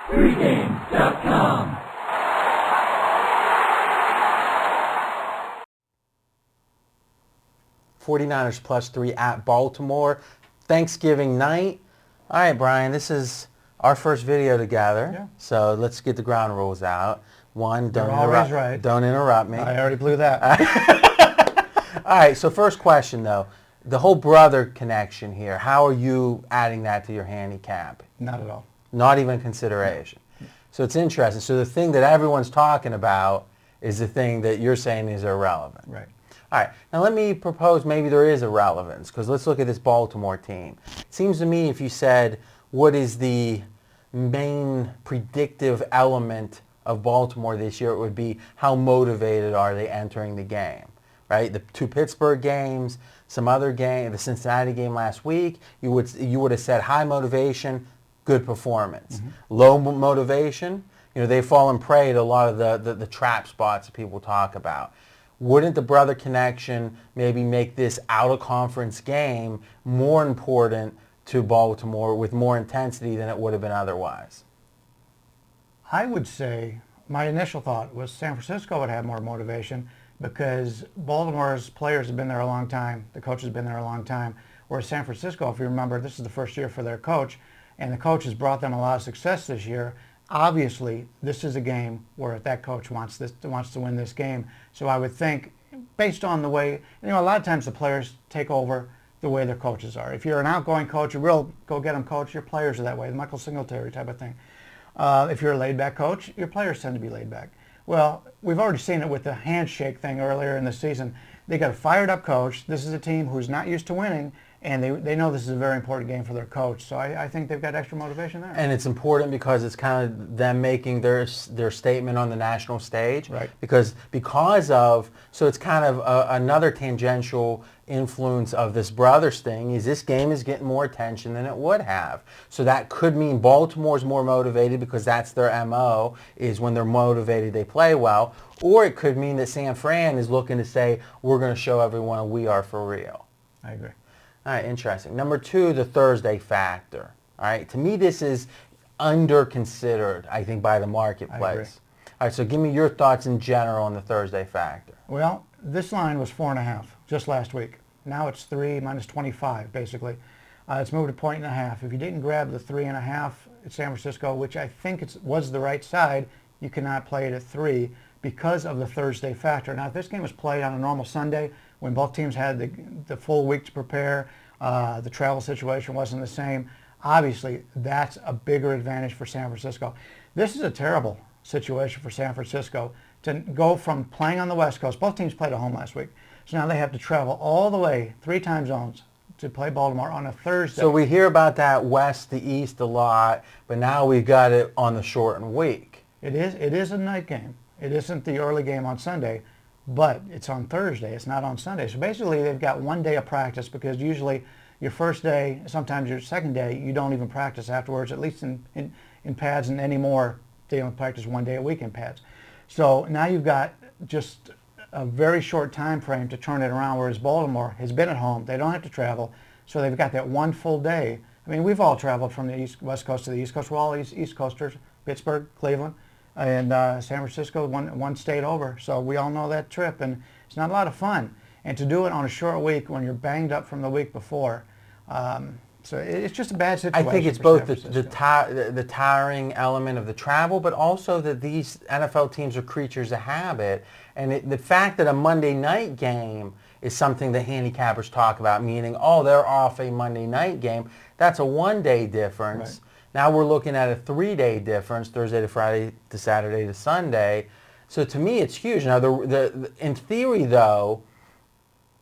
Pregame.com. '49ers +3 at Baltimore. Thanksgiving night. All right, Brian, this is our first video together. Yeah. So let's get the ground rules out. One, You're always right. Don't interrupt me. I already blew that. All right, so first question, though. The whole brother connection here, how are you adding that to your handicap? Not at all. Not even consideration. So it's interesting. So the thing that everyone's talking about is the thing that you're saying is irrelevant. Right. All right, now let me propose maybe there is a relevance, because let's look at this Baltimore team. It seems to me if you said what is the main predictive element of Baltimore this year, it would be how motivated are they entering the game, right? The two Pittsburgh games, some other game, the Cincinnati game last week, you would have said high motivation, good performance. Mm-hmm. Low motivation, they've fallen prey to a lot of the trap spots that people talk about. Wouldn't the brother connection maybe make this out-of-conference game more important to Baltimore with more intensity than it would have been otherwise? I would say my initial thought was San Francisco would have more motivation because Baltimore's players have been there a long time. The coach has been there a long time. Whereas San Francisco, if you remember, this is the first year for their coach, and the coach has brought them a lot of success this year. Obviously, this is a game where that coach wants to win this game. So I would think, based on the way, a lot of times the players take over the way their coaches are. If you're an outgoing coach, a real go-get-'em coach, your players are that way, the Michael Singletary type of thing. If you're a laid-back coach, your players tend to be laid-back. Well, we've already seen it with the handshake thing earlier in the season. They got a fired-up coach. This is a team who's not used to winning, and they know this is a very important game for their coach. So I think they've got extra motivation there. And it's important because it's kind of them making their statement on the national stage. Right. Because of, so it's kind of another tangential influence of this brothers thing is this game is getting more attention than it would have. So that could mean Baltimore's more motivated because that's their MO, is when they're motivated they play well. Or it could mean that San Fran is looking to say, we're going to show everyone we are for real. I agree. All right, interesting. Number two, the Thursday factor. All right, to me this is under-considered, I think, by the marketplace. I agree. All right, so give me your thoughts in general on the Thursday factor. Well, this line was 4.5 just last week. Now it's 3 minus 25, basically. It's moved a 1.5. If you didn't grab the 3.5 at San Francisco, which I think was the right side, you cannot play it at 3 because of the Thursday factor. Now, if this game was played on a normal Sunday, when both teams had the full week to prepare, the travel situation wasn't the same, obviously that's a bigger advantage for San Francisco. This is a terrible situation for San Francisco to go from playing on the West Coast. Both teams played at home last week. So now they have to travel all the way, 3 time zones, to play Baltimore on a Thursday. So we hear about that west to east a lot, but now we've got it on the shortened week. It is a night game. It isn't the early game on Sunday, but it's on Thursday. It's not on Sunday. So basically they've got 1 day of practice because usually your first day, sometimes your second day, you don't even practice afterwards, at least in pads, and anymore they don't practice 1 day a week in pads. So now you've got just a very short time frame to turn it around, whereas Baltimore has been at home. They don't have to travel, so they've got that 1 full day. I mean, we've all traveled from the West Coast to the East Coast. We're all East Coasters, Pittsburgh, Cleveland, and San Francisco, one state over. So we all know that trip, and it's not a lot of fun. And to do it on a short week when you're banged up from the week before, so it's just a bad situation. I think it's both the tiring element of the travel, but also that these NFL teams are creatures of habit. And the fact that a Monday night game is something that handicappers talk about, meaning, oh, they're off a Monday night game, that's a 1 day difference. Right. Now we're looking at a 3 day difference, Thursday to Friday to Saturday to Sunday. So to me, it's huge. Now, in theory, though,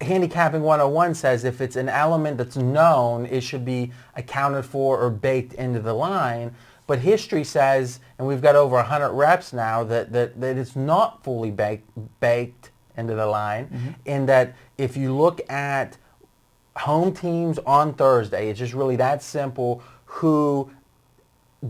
Handicapping 101 says if it's an element that's known, it should be accounted for or baked into the line. But history says, and we've got over 100 reps now, that it's not fully baked into the line, in that if you look at home teams on Thursday, it's just really that simple, who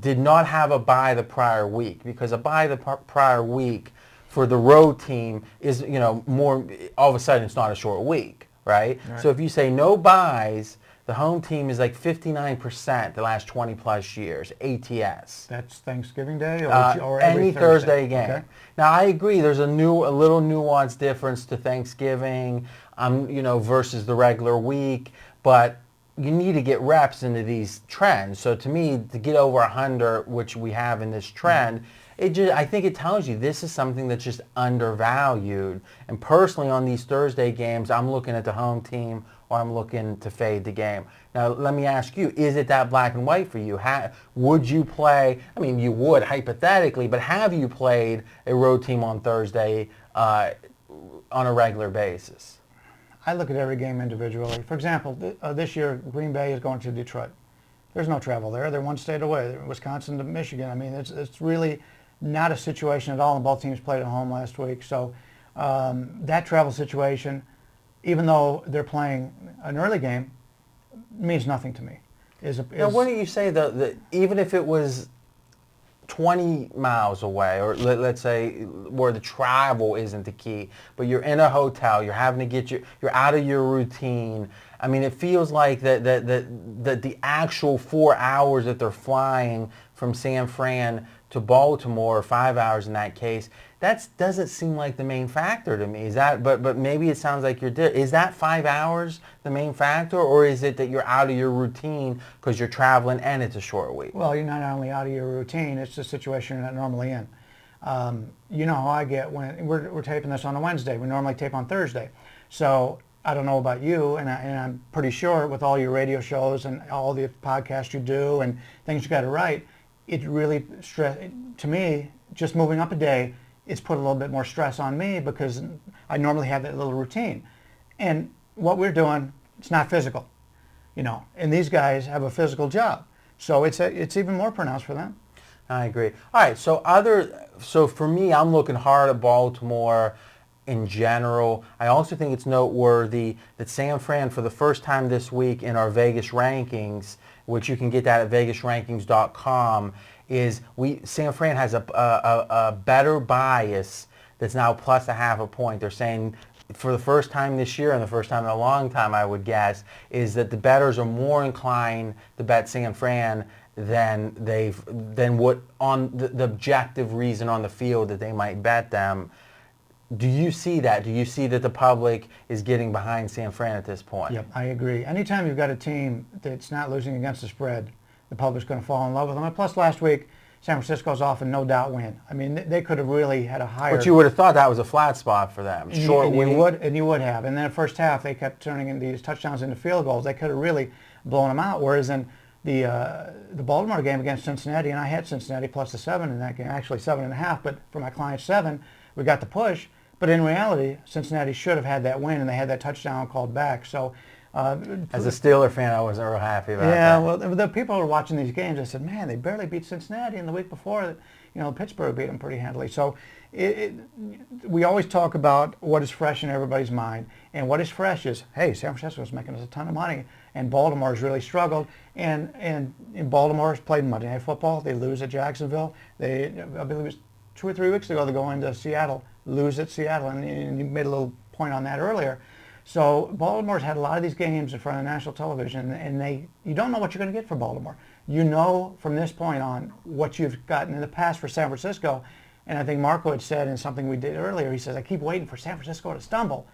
did not have a bye the prior week, because a bye the prior week for the road team is, more, all of a sudden it's not a short week, right? So if you say no buys, The home team is like 59% the last 20 plus years, ATS. That's Thanksgiving Day or Any every Thursday game. Okay. Now I agree. There's a little nuanced difference to Thanksgiving, versus the regular week. But you need to get reps into these trends. So to me, to get over 100, which we have in this trend, I think it tells you this is something that's just undervalued. And personally, on these Thursday games, I'm looking at the home team or I'm looking to fade the game. Now, let me ask you, is it that black and white for you? Would you play, I mean, you would hypothetically, but have you played a road team on Thursday on a regular basis? I look at every game individually. For example, this year, Green Bay is going to Detroit. There's no travel there. They're one state away, Wisconsin to Michigan. I mean, it's really not a situation at all, and both teams played at home last week. So that travel situation, even though they're playing an early game, means nothing to me. Now, wouldn't you say that even if it was 20 miles away, or let's say where the travel isn't the key, but you're in a hotel, you're having to you're out of your routine. I mean, it feels like that the actual 4 hours that they're flying from San Fran to Baltimore, or 5 hours in that case, that doesn't seem like the main factor to me. Is that? But maybe it sounds like is that 5 hours the main factor, or is it that you're out of your routine because you're traveling and it's a short week? Well, you're not only out of your routine; it's the situation you're not normally in. You know how I get when we're taping this on a Wednesday. We normally tape on Thursday, so I don't know about you, and I'm pretty sure with all your radio shows and all the podcasts you do and things you got to write, it really to me, just moving up a day, it's put a little bit more stress on me because I normally have that little routine. And what we're doing, it's not physical, and these guys have a physical job. So it's even more pronounced for them. I agree. All right, so for me, I'm looking hard at Baltimore in general. I also think it's noteworthy that San Fran, for the first time this week in our Vegas rankings, which you can get that at vegasrankings.com, San Fran has a better bias that's now plus ½ point. They're saying for the first time this year and the first time in a long time, I would guess, is that the bettors are more inclined to bet San Fran than what on the objective reason on the field that they might bet them. Do you see that? Do you see that the public is getting behind San Fran at this point? Yep, I agree. Anytime you've got a team that's not losing against the spread, the public's going to fall in love with them. And plus, last week, San Francisco's off and no doubt win. I mean, they could have really had a higher... But you would have thought that was a flat spot for them. Short week. You would have. And then the first half, they kept turning in these touchdowns into field goals. They could have really blown them out. Whereas in the Baltimore game against Cincinnati, and I had Cincinnati plus the 7 in that game, actually 7.5, but for my client 7, we got the push. But in reality, Cincinnati should have had that win, and they had that touchdown called back. So, as a Steeler fan, I wasn't real happy about that. Yeah, well, the people who were watching these games, they said, "Man, they barely beat Cincinnati, and the week before, Pittsburgh beat them pretty handily." So, we always talk about what is fresh in everybody's mind, and what is fresh is, hey, San Francisco's making us a ton of money, and Baltimore's really struggled, and Baltimore's played Monday Night Football. They lose at Jacksonville. I believe it was 2 or 3 weeks ago, they go into Seattle, lose at Seattle, and you made a little point on that earlier. So Baltimore's had a lot of these games in front of national television, and you don't know what you're going to get from Baltimore. You know from this point on what you've gotten in the past for San Francisco, and I think Marco had said in something we did earlier, he says, I keep waiting for San Francisco to stumble.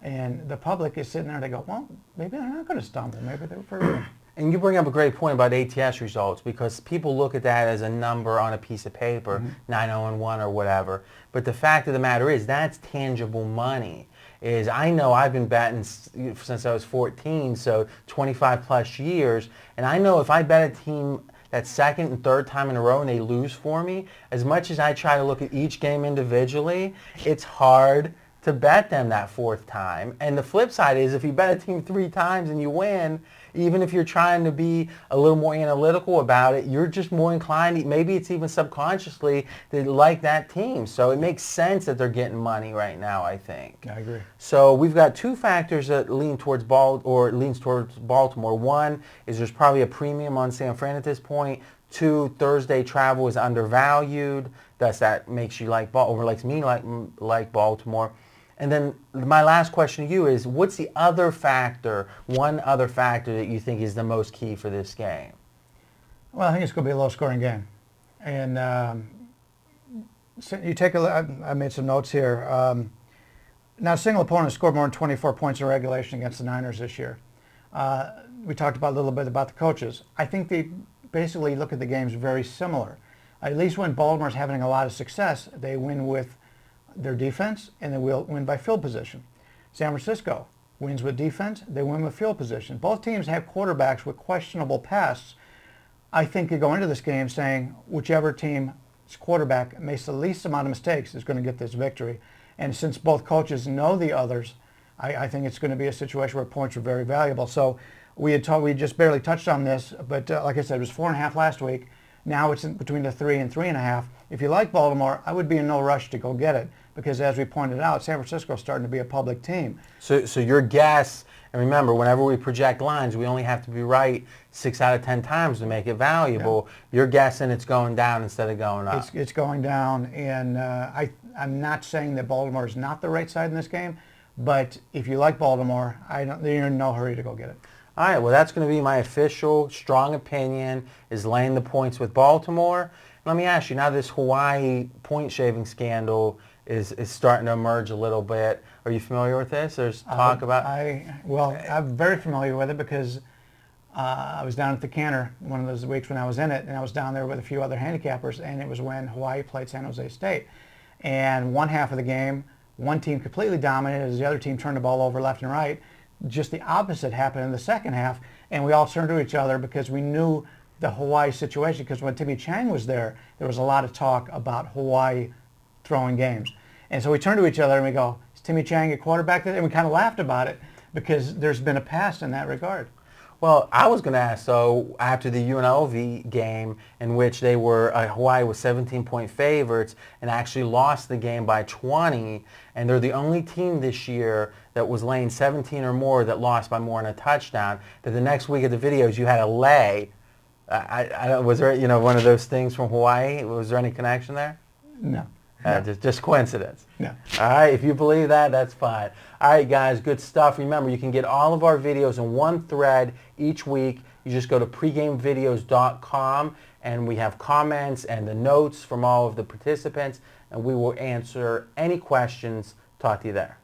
And the public is sitting there and they go, well, maybe they're not going to stumble. Maybe they're for real. And you bring up a great point about ATS results, because people look at that as a number on a piece of paper, 9-0-1 or whatever. But the fact of the matter is that's tangible money. I know I've been betting since I was 14, so 25 plus years, and I know if I bet a team that second and third time in a row and they lose for me, as much as I try to look at each game individually, it's hard to bet them that fourth time. And the flip side is if you bet a team 3 times and you win, even if you're trying to be a little more analytical about it, you're just more inclined, maybe it's even subconsciously, to like that team. So it makes sense that they're getting money right now, I think. I agree. So we've got 2 factors that lean towards leans towards Baltimore. One is there's probably a premium on San Fran at this point. 2, Thursday travel is undervalued. Thus that makes you like makes me like Baltimore. And then my last question to you is, what's the other factor, one other factor that you think is the most key for this game? Well, I think it's going to be a low-scoring game. And so you take a look, I made some notes here. Now, a single opponent scored more than 24 points in regulation against the Niners this year. We talked about a little bit about the coaches. I think they basically look at the games very similar. At least when Baltimore's having a lot of success, they win with their defense and they will win by field position. San Francisco wins with defense, they win with field position. Both teams have quarterbacks with questionable pasts. I think you go into this game saying whichever team's quarterback makes the least amount of mistakes is going to get this victory. And since both coaches know the others, I think it's going to be a situation where points are very valuable. So we just barely touched on this, but like I said, it was 4.5 last week. Now it's in between the 3 and 3.5. If you like Baltimore, I would be in no rush to go get it because, as we pointed out, San Francisco is starting to be a public team. So your guess, and remember, whenever we project lines, we only have to be right 6 out of 10 times to make it valuable. Yeah. You're guessing it's going down instead of going up. It's going down, and I'm not saying that Baltimore is not the right side in this game, but if you like Baltimore, you're in no hurry to go get it. All right, well, that's going to be my official strong opinion, is laying the points with Baltimore. Let me ask you, now this Hawaii point shaving scandal is starting to emerge a little bit. Are you familiar with this? There's talk about... I'm very familiar with it because I was down at the Cantor one of those weeks when I was in it, and I was down there with a few other handicappers, and it was when Hawaii played San Jose State. And one half of the game, one team completely dominated as the other team turned the ball over left and right. Just the opposite happened in the second half, and we all turned to each other because we knew the Hawaii situation, because when Timmy Chang was there was a lot of talk about Hawaii throwing games. And so we turned to each other and we go, is Timmy Chang a quarterback? And we kind of laughed about it because there's been a past in that regard. Well, I was going to ask, so after the UNLV game in which they were, Hawaii was 17-point favorites and actually lost the game by 20, and they're the only team this year that was laying 17 or more that lost by more than a touchdown, that the next week of the videos you had a lay. Was there, one of those things from Hawaii? Was there any connection there? No. Just coincidence. No. All right, if you believe that, that's fine. All right, guys, good stuff. Remember, you can get all of our videos in one thread each week. You just go to pregamevideos.com, and we have comments and the notes from all of the participants, and we will answer any questions. Talk to you there.